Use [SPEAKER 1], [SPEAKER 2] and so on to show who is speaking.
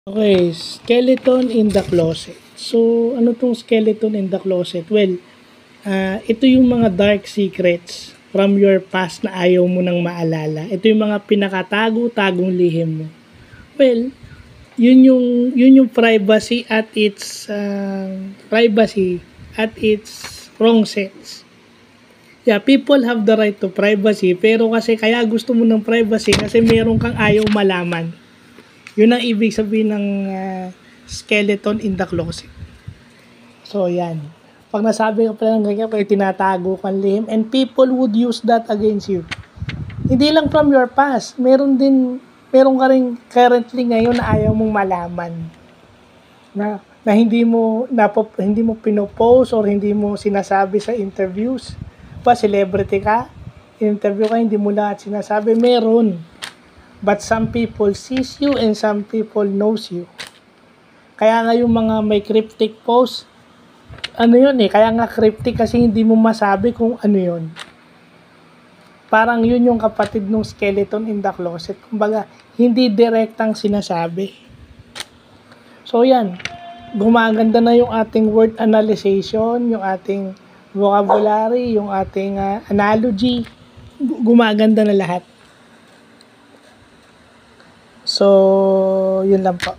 [SPEAKER 1] Okay, skeleton in the closet. So, ano tong skeleton in the closet? Well, ito yung mga dark secrets from your past na ayaw mo nang maalala. Ito yung mga pinakatago-tagong lihim mo. Well, yun yung privacy at its wrong sense. Yeah, people have the right to privacy, pero kasi kaya gusto mo ng privacy kasi meron kang ayaw malaman. Yun ang ibig sabihin ng skeleton in the closet. So, yan. Pag nasabi ka pala ng ganyan, pag tinatago kang lihim, and people would use that against you. Hindi lang from your past. Meron ka rin currently ngayon na ayaw mong malaman. Na hindi mo pinopost or hindi mo sinasabi sa interviews. Pa, celebrity ka, interview ka, hindi mo lahat sinasabi. Meron. But some people sees you and some people knows you. Kaya nga yung mga may cryptic post, kaya nga cryptic kasi hindi mo masabi kung ano yun. Parang yun yung kapatid ng skeleton in the closet. Kumbaga, hindi direktang sinasabi. So yan, gumaganda na yung ating word analyzation, yung ating vocabulary, yung ating analogy. Gumaganda na lahat. So, yun lang po.